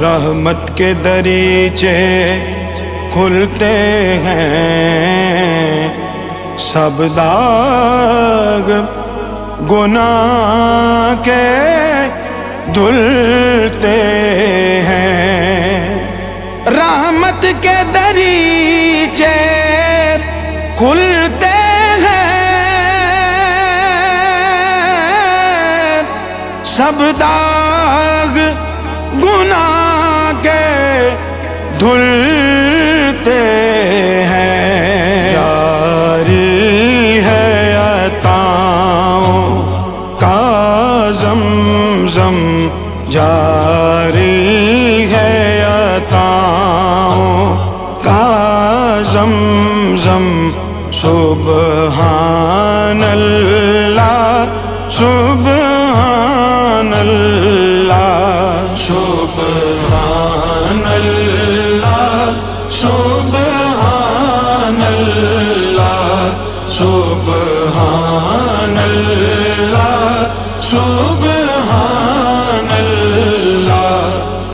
رحمت کے دریچے کھلتے ہیں، سب داغ گناہ کے دھلتے ہیں۔ رحمت کے دریچے کھلتے ہیں، سب داغ گناہ کے دھلتے ہیں۔ جاری ہے عطاؤں کا زمزم، جاری ہے عطاؤں کا زمزم، سبحان اللہ سبحان اللہ سبحان اللہ سبحان اللہ سبحان اللہ سبحان